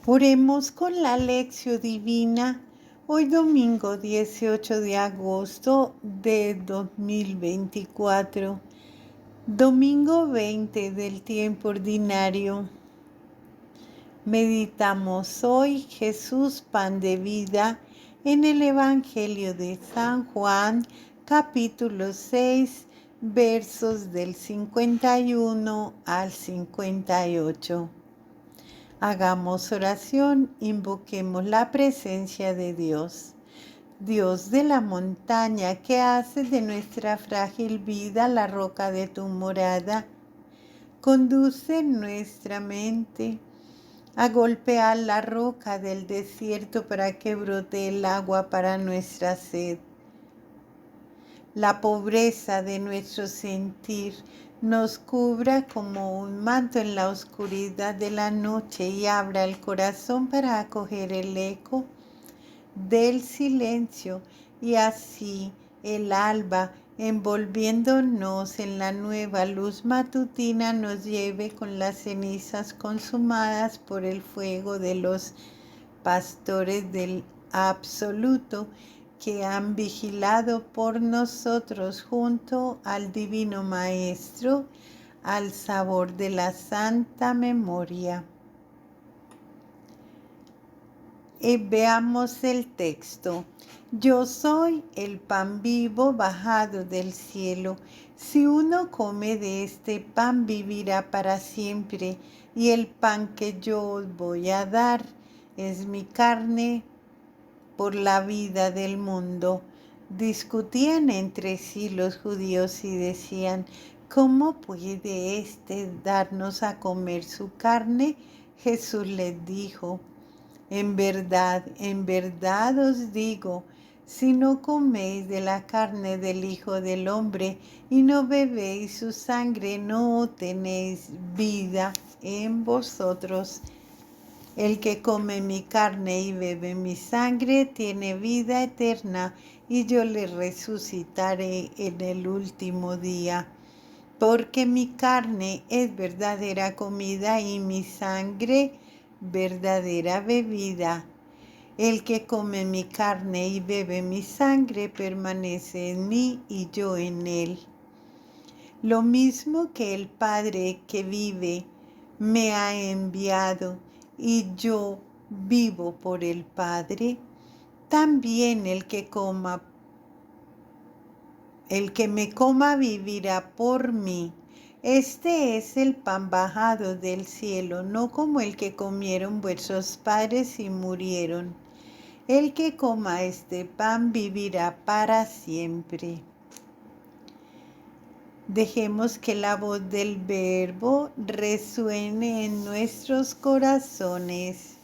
Oremos con la lección divina, hoy domingo 18 de agosto de 2024, domingo 20 del tiempo ordinario. Meditamos hoy Jesús, pan de vida, en el Evangelio de San Juan, capítulo 6, versos del 51 al 58. Hagamos oración, invoquemos la presencia de Dios. Dios de la montaña, que haces de nuestra frágil vida la roca de tu morada, conduce nuestra mente a golpear la roca del desierto para que brote el agua para nuestra sed. La pobreza de nuestro sentir nos cubra como un manto en la oscuridad de la noche y abra el corazón para acoger el eco del silencio, y así el alba, envolviéndonos en la nueva luz matutina, nos lleve con las cenizas consumadas por el fuego de los pastores del absoluto, que han vigilado por nosotros junto al Divino Maestro, al sabor de la santa memoria. Veamos el texto. Yo soy el pan vivo bajado del cielo. Si uno come de este pan, vivirá para siempre. Y el pan que yo os voy a dar es mi carne por la vida del mundo. Discutían entre sí los judíos y decían: ¿cómo puede éste darnos a comer su carne? Jesús les dijo: en verdad os digo, si no coméis de la carne del Hijo del Hombre y no bebéis su sangre, no tenéis vida en vosotros. El que come mi carne y bebe mi sangre tiene vida eterna, y yo le resucitaré en el último día. Porque mi carne es verdadera comida y mi sangre verdadera bebida. El que come mi carne y bebe mi sangre permanece en mí y yo en él. Lo mismo que el Padre que vive me ha enviado y yo vivo por el Padre, también el que me coma vivirá por mí. Este es el pan bajado del cielo, no como el que comieron vuestros padres y murieron. El que coma este pan vivirá para siempre. Dejemos que la voz del Verbo resuene en nuestros corazones.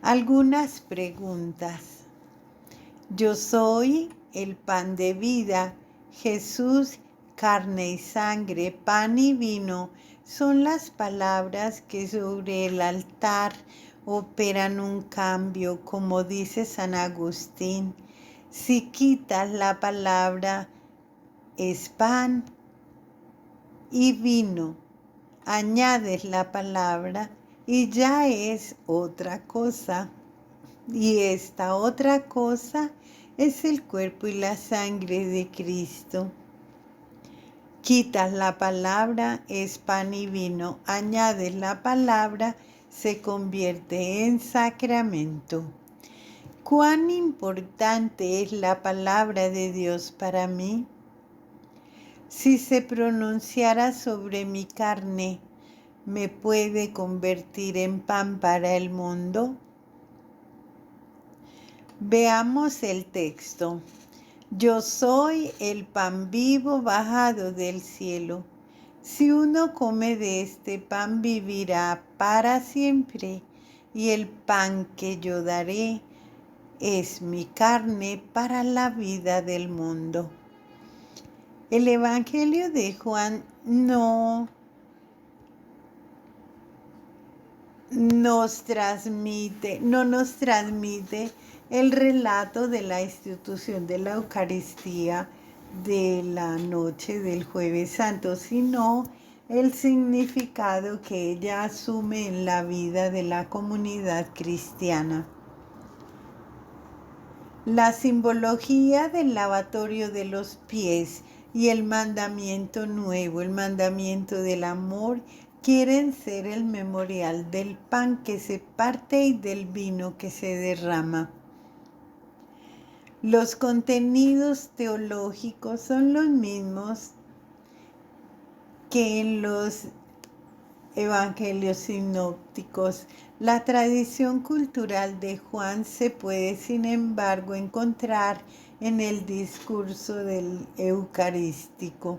Algunas preguntas. Yo soy el pan de vida. Jesús, carne y sangre, pan y vino, son las palabras que sobre el altar operan un cambio, como dice San Agustín. Si quitas la palabra es pan y vino, añades la palabra y ya es otra cosa. Y esta otra cosa es el cuerpo y la sangre de Cristo. Quitas la palabra, es pan y vino. Añades la palabra, se convierte en sacramento. ¿Cuán importante es la palabra de Dios para mí? Si se pronunciara sobre mi carne, ¿me puede convertir en pan para el mundo? Veamos el texto. Yo soy el pan vivo bajado del cielo. Si uno come de este pan, vivirá para siempre, y el pan que yo daré es mi carne para la vida del mundo. El Evangelio de Juan no nos transmite el relato de la institución de la Eucaristía de la noche del Jueves Santo, sino el significado que ella asume en la vida de la comunidad cristiana. La simbología del lavatorio de los pies y el mandamiento nuevo, el mandamiento del amor, quieren ser el memorial del pan que se parte y del vino que se derrama. Los contenidos teológicos son los mismos que en los evangelios sinópticos. La tradición cultural de Juan se puede, sin embargo, encontrar en el discurso del eucarístico,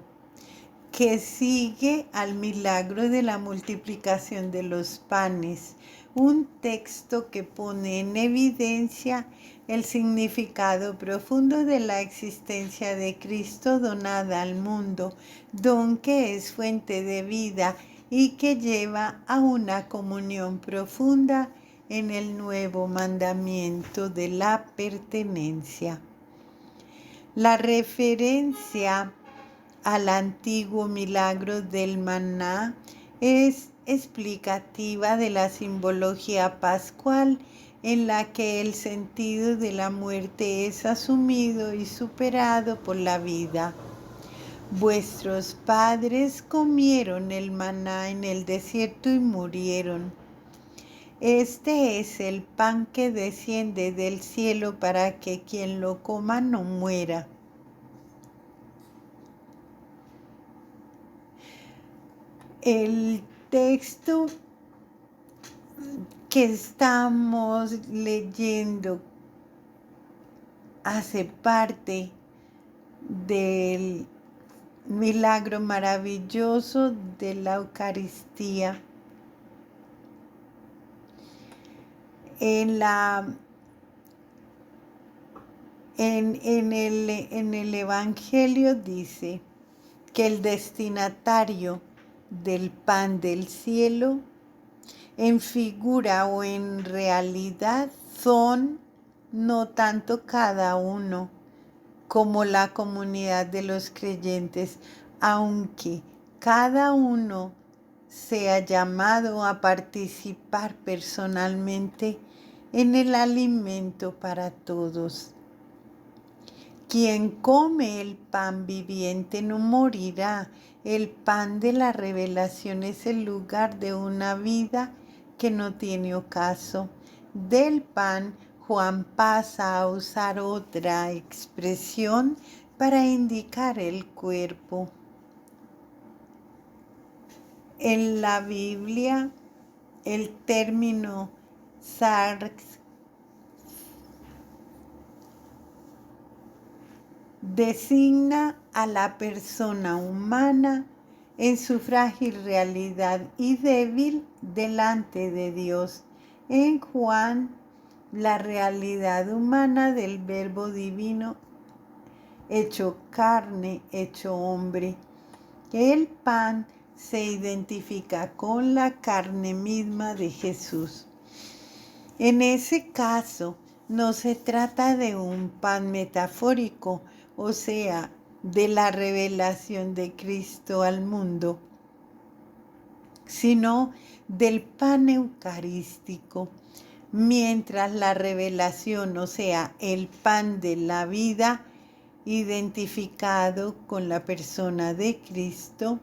que sigue al milagro de la multiplicación de los panes, un texto que pone en evidencia el significado profundo de la existencia de Cristo donada al mundo, don que es fuente de vida y que lleva a una comunión profunda en el nuevo mandamiento de la pertenencia. La referencia al antiguo milagro del maná es explicativa de la simbología pascual en la que el sentido de la muerte es asumido y superado por la vida. Vuestros padres comieron el maná en el desierto y murieron. Este es el pan que desciende del cielo para que quien lo coma no muera. El texto que estamos leyendo hace parte del milagro maravilloso de la Eucaristía. En el Evangelio dice que el destinatario del pan del cielo, en figura o en realidad, son no tanto cada uno como la comunidad de los creyentes, aunque cada uno sea llamado a participar personalmente en el alimento para todos. Quien come el pan viviente no morirá. El pan de la revelación es el lugar de una vida que no tiene ocaso. Del pan, Juan pasa a usar otra expresión para indicar el cuerpo. En la Biblia, el término sarx designa a la persona humana en su frágil realidad y débil delante de Dios. En Juan, la realidad humana del Verbo divino hecho carne, hecho hombre. El pan se identifica con la carne misma de Jesús. En ese caso, no se trata de un pan metafórico, o sea, de la revelación de Cristo al mundo, sino del pan eucarístico, mientras la revelación, o sea, el pan de la vida, identificado con la persona de Cristo,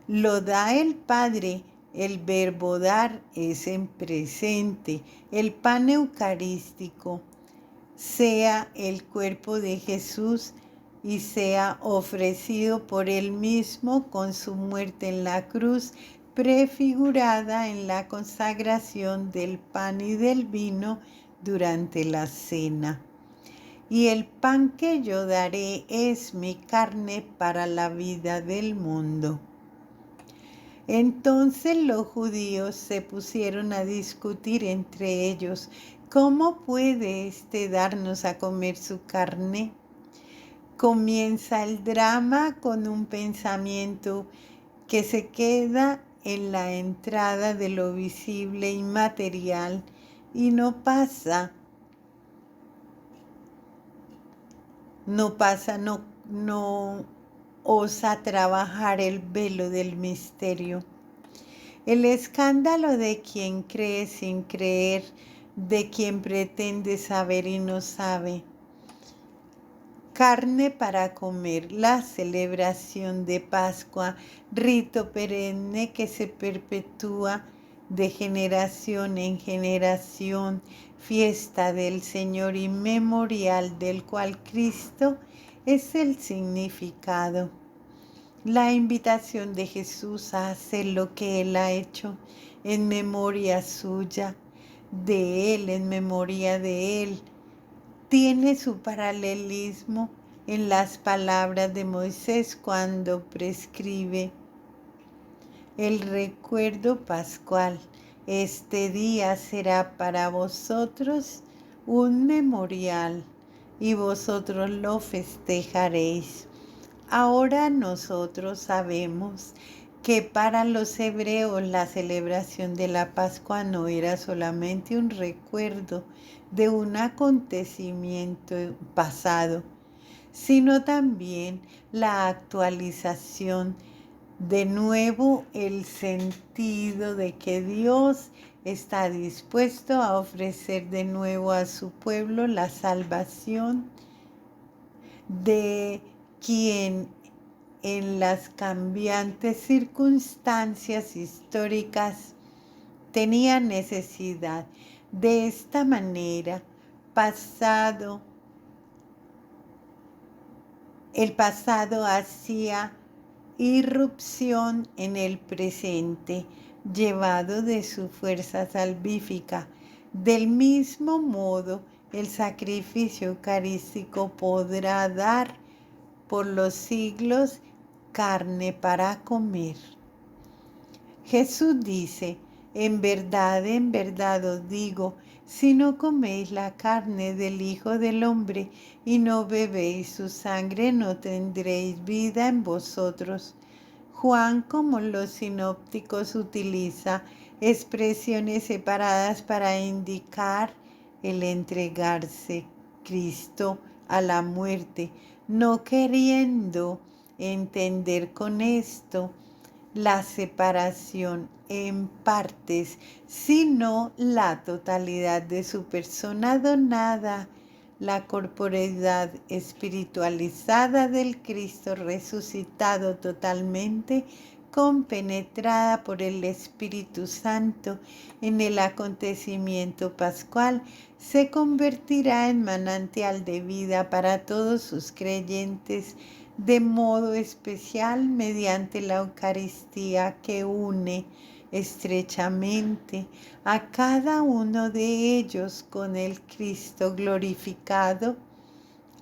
lo da el Padre. El verbo dar es en presente. El pan eucarístico, sea el cuerpo de Jesús y sea ofrecido por él mismo con su muerte en la cruz, prefigurada en la consagración del pan y del vino durante la cena. Y el pan que yo daré es mi carne para la vida del mundo. Entonces los judíos se pusieron a discutir entre ellos, ¿cómo puede éste darnos a comer su carne? Comienza el drama con un pensamiento que se queda en la entrada de lo visible y material y no pasa, osa trabajar el velo del misterio. El escándalo de quien cree sin creer, de quien pretende saber y no sabe. Carne para comer, la celebración de Pascua, rito perenne que se perpetúa de generación en generación, fiesta del Señor y memorial del cual Cristo es el significado. La invitación de Jesús a hacer lo que Él ha hecho en memoria suya, de Él, en memoria de Él, tiene su paralelismo en las palabras de Moisés cuando prescribe el recuerdo pascual. Este día será para vosotros un memorial y vosotros lo festejaréis. Ahora nosotros sabemos que para los hebreos la celebración de la Pascua no era solamente un recuerdo de un acontecimiento pasado, sino también la actualización, de nuevo el sentido de que Dios está dispuesto a ofrecer de nuevo a su pueblo la salvación de quien en las cambiantes circunstancias históricas tenía necesidad. De esta manera, el pasado hacía irrupción en el presente, llevado de su fuerza salvífica. Del mismo modo, el sacrificio eucarístico podrá dar por los siglos carne para comer. Jesús dice, en verdad os digo, si no coméis la carne del Hijo del Hombre y no bebéis su sangre, no tendréis vida en vosotros. Juan, como los sinópticos, utiliza expresiones separadas para indicar el entregarse Cristo a la muerte, no queriendo entender con esto la separación en partes, sino la totalidad de su persona donada, la corporeidad espiritualizada del Cristo resucitado totalmente, compenetrada por el Espíritu Santo en el acontecimiento pascual, se convertirá en manantial de vida para todos sus creyentes, de modo especial mediante la Eucaristía que une estrechamente a cada uno de ellos con el Cristo glorificado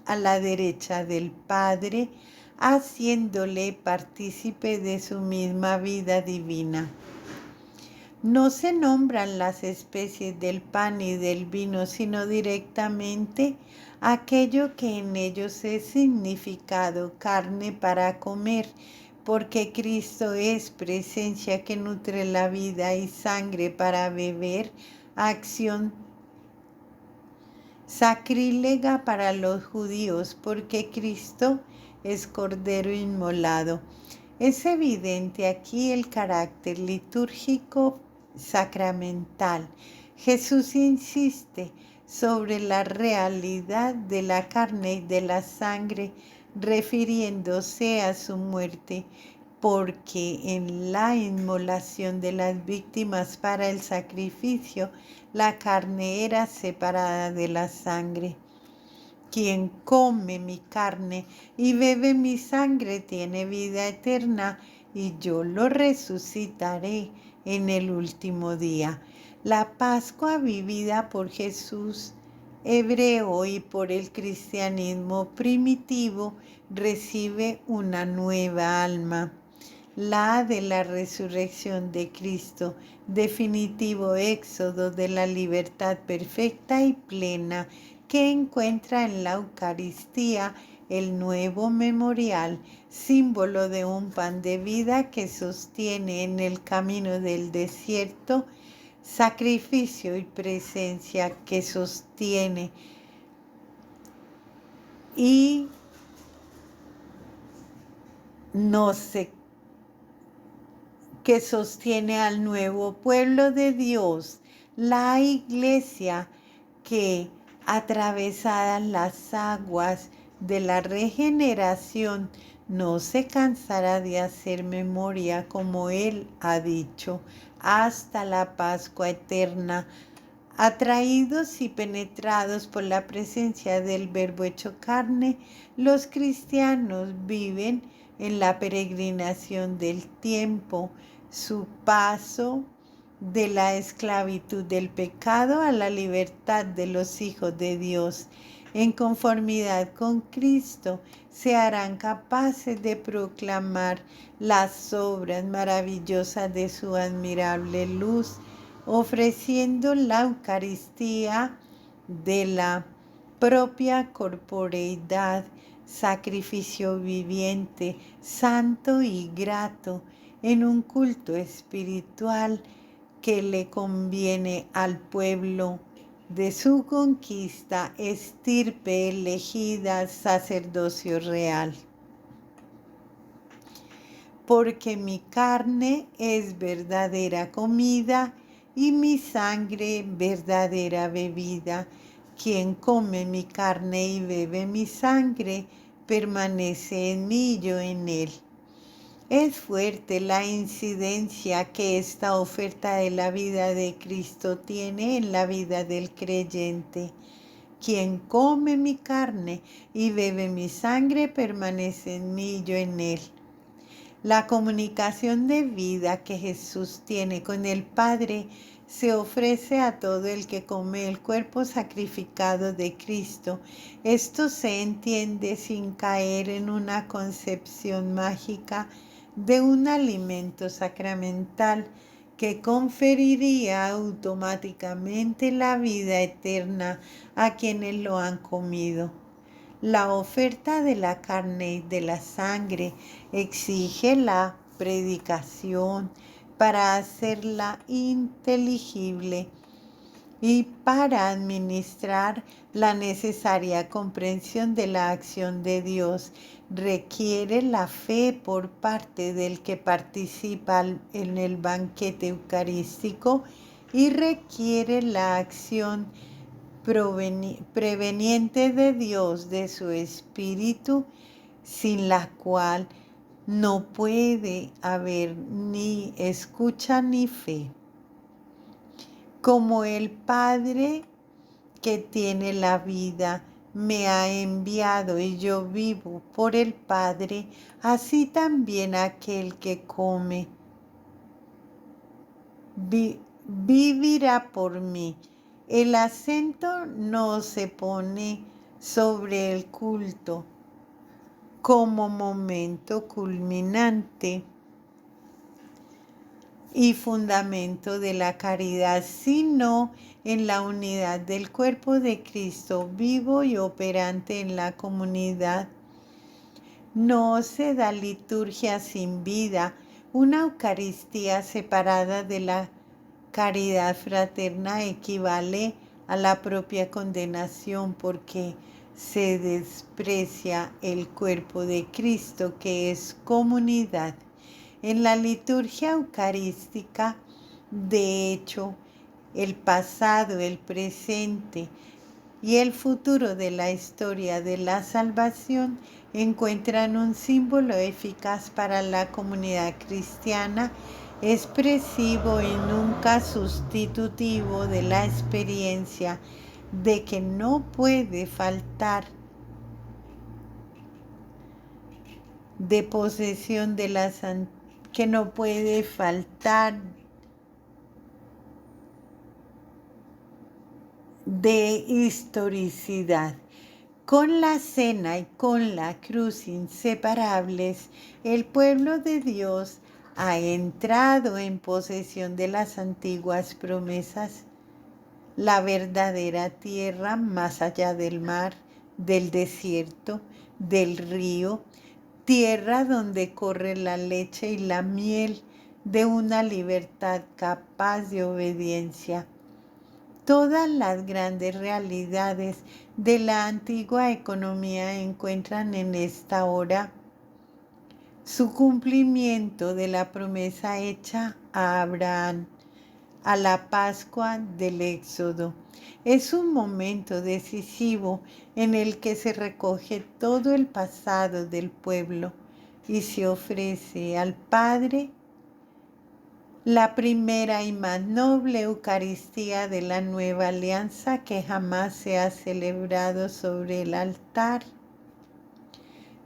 a la derecha del Padre, haciéndole partícipe de su misma vida divina. No se nombran las especies del pan y del vino, sino directamente aquello que en ellos es significado carne para comer, porque Cristo es presencia que nutre la vida y sangre para beber, acción sacrílega para los judíos, porque Cristo es Cordero inmolado. Es evidente aquí el carácter litúrgico sacramental. Jesús insiste sobre la realidad de la carne y de la sangre, refiriéndose a su muerte, porque en la inmolación de las víctimas para el sacrificio, la carne era separada de la sangre. Quien come mi carne y bebe mi sangre tiene vida eterna, y yo lo resucitaré en el último día. La Pascua vivida por Jesús hebreo y por el cristianismo primitivo recibe una nueva alma, la de la resurrección de Cristo, definitivo éxodo de la libertad perfecta y plena que encuentra en la Eucaristía el nuevo memorial, símbolo de un pan de vida que sostiene en el camino del desierto, sacrificio y presencia que sostiene y no sé, que sostiene al nuevo pueblo de Dios, la iglesia que, atravesadas las aguas de la regeneración, no se cansará de hacer memoria, como Él ha dicho, hasta la Pascua eterna. Atraídos y penetrados por la presencia del Verbo hecho carne, los cristianos viven en la peregrinación del tiempo, su paso de la esclavitud del pecado a la libertad de los hijos de Dios. En conformidad con Cristo, se harán capaces de proclamar las obras maravillosas de su admirable luz, ofreciendo la Eucaristía de la propia corporeidad, sacrificio viviente, santo y grato, en un culto espiritual que le conviene al pueblo de su conquista, estirpe elegida, sacerdocio real. Porque mi carne es verdadera comida y mi sangre verdadera bebida. Quien come mi carne y bebe mi sangre, permanece en mí y yo en él. Es fuerte la incidencia que esta oferta de la vida de Cristo tiene en la vida del creyente. Quien come mi carne y bebe mi sangre, permanece en mí y yo en él. La comunicación de vida que Jesús tiene con el Padre se ofrece a todo el que come el cuerpo sacrificado de Cristo. Esto se entiende sin caer en una concepción mágica de un alimento sacramental que conferiría automáticamente la vida eterna a quienes lo han comido. La oferta de la carne y de la sangre exige la predicación para hacerla inteligible y para administrar la necesaria comprensión de la acción de Dios. Requiere la fe por parte del que participa en el banquete eucarístico y requiere la acción preveniente de Dios, de su Espíritu, sin la cual no puede haber ni escucha ni fe. Como el Padre que tiene la vida me ha enviado y yo vivo por el Padre, así también aquel que come vivirá por mí. El acento no se pone sobre el culto como momento culminante y fundamento de la caridad, sino en la unidad del cuerpo de Cristo vivo y operante en la comunidad. No se da liturgia sin vida. Una Eucaristía separada de la caridad fraterna equivale a la propia condenación, porque se desprecia el cuerpo de Cristo, que es comunidad. En la liturgia eucarística, de hecho, el pasado, el presente y el futuro de la historia de la salvación encuentran un símbolo eficaz para la comunidad cristiana, expresivo y nunca sustitutivo de la experiencia de que no puede faltar de posesión de la que no puede faltar de historicidad. Con la cena y con la cruz inseparables, el pueblo de Dios ha entrado en posesión de las antiguas promesas, la verdadera tierra más allá del mar, del desierto, del río, tierra donde corre la leche y la miel, de una libertad capaz de obediencia. Todas las grandes realidades de la antigua economía encuentran en esta hora su cumplimiento de la promesa hecha a Abraham, a la Pascua del Éxodo. Es un momento decisivo en el que se recoge todo el pasado del pueblo y se ofrece al Padre la primera y más noble Eucaristía de la nueva alianza que jamás se ha celebrado sobre el altar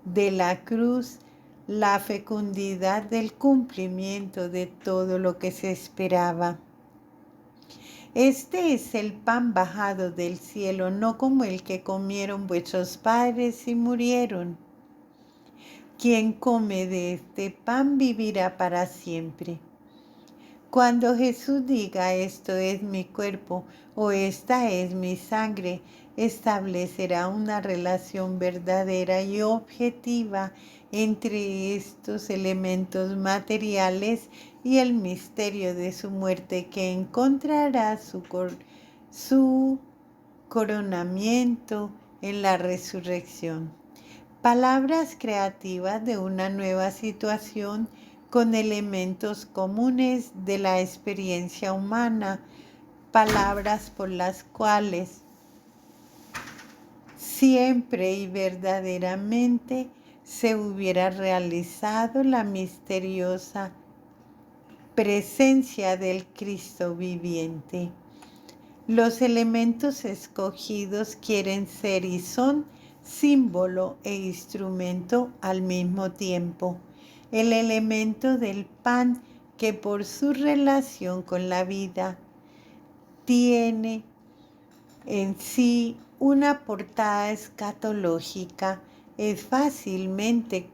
de la cruz, la fecundidad del cumplimiento de todo lo que se esperaba. Este es el pan bajado del cielo, no como el que comieron vuestros padres y murieron. Quien come de este pan vivirá para siempre. Cuando Jesús diga esto es mi cuerpo o esta es mi sangre, establecerá una relación verdadera y objetiva entre estos elementos materiales y el misterio de su muerte que encontrará su coronamiento en la resurrección. Palabras creativas de una nueva situación con elementos comunes de la experiencia humana, palabras por las cuales siempre y verdaderamente se hubiera realizado la misteriosa presencia del Cristo viviente. Los elementos escogidos quieren ser y son símbolo e instrumento al mismo tiempo. El elemento del pan, que por su relación con la vida tiene en sí una portada escatológica, es fácilmente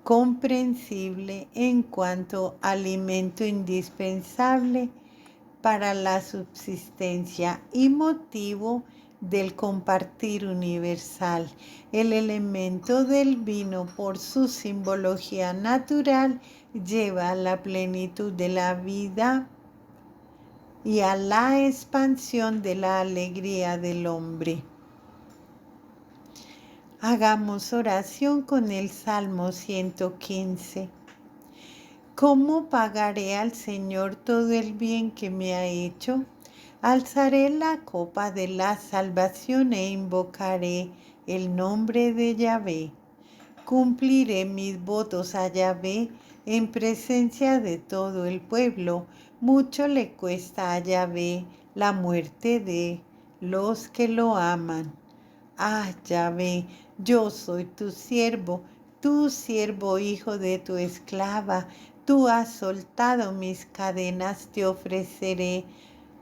comprensible en cuanto alimento indispensable para la subsistencia y motivo del compartir universal. El elemento del vino, por su simbología natural, lleva a la plenitud de la vida y a la expansión de la alegría del hombre. Hagamos oración con el Salmo 115. ¿Cómo pagaré al Señor todo el bien que me ha hecho? Alzaré la copa de la salvación e invocaré el nombre de Yahvé. Cumpliré mis votos a Yahvé en presencia de todo el pueblo. Mucho le cuesta a Yahvé la muerte de los que lo aman. Ah, Yahvé, yo soy tu siervo hijo de tu esclava. Tú has soltado mis cadenas, te ofreceré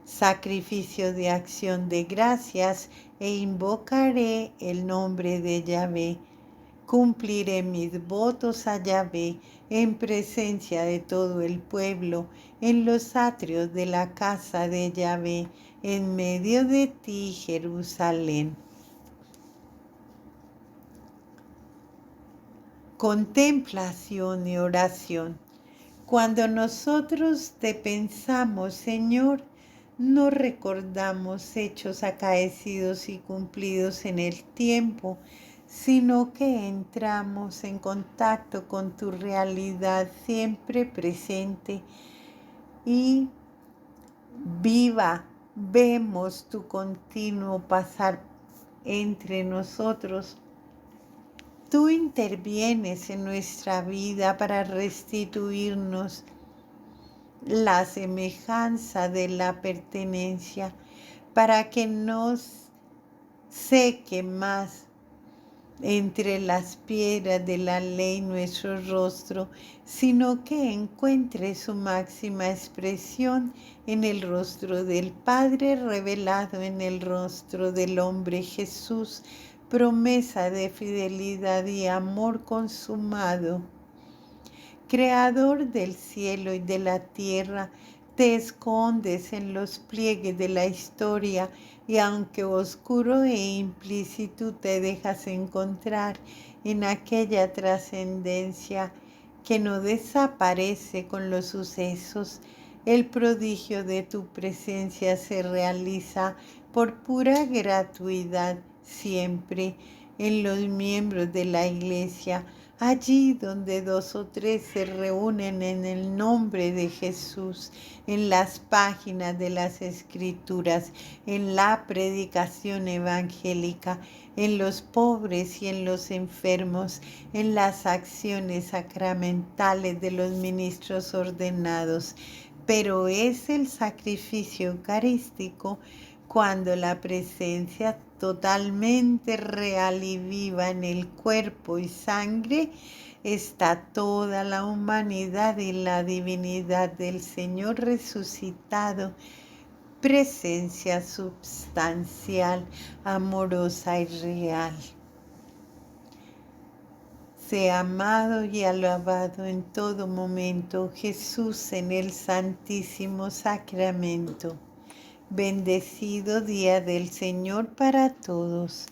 sacrificio de acción de gracias e invocaré el nombre de Yahvé. Cumpliré mis votos a Yahvé en presencia de todo el pueblo, en los atrios de la casa de Yahvé, en medio de ti, Jerusalén. Contemplación y oración. Cuando nosotros te pensamos, Señor, no recordamos hechos acaecidos y cumplidos en el tiempo, sino que entramos en contacto con tu realidad siempre presente y viva. Vemos tu continuo pasar entre nosotros. Tú intervienes en nuestra vida para restituirnos la semejanza de la pertenencia, para que nos seque más entre las piedras de la ley nuestro rostro, sino que encuentre su máxima expresión en el rostro del Padre revelado en el rostro del hombre Jesús, promesa de fidelidad y amor consumado. Creador del cielo y de la tierra, te escondes en los pliegues de la historia y aunque oscuro e implícito te dejas encontrar en aquella trascendencia que no desaparece con los sucesos. El prodigio de tu presencia se realiza por pura gratuidad siempre en los miembros de la Iglesia, allí donde 2 o 3 se reúnen en el nombre de Jesús, en las páginas de las Escrituras, en la predicación evangélica, en los pobres y en los enfermos, en las acciones sacramentales de los ministros ordenados. Pero es el sacrificio eucarístico cuando la presencia totalmente real y viva en el cuerpo y sangre está toda la humanidad y la divinidad del Señor resucitado, presencia substancial, amorosa y real. Sea amado y alabado en todo momento Jesús en el Santísimo Sacramento. Bendecido día del Señor para todos.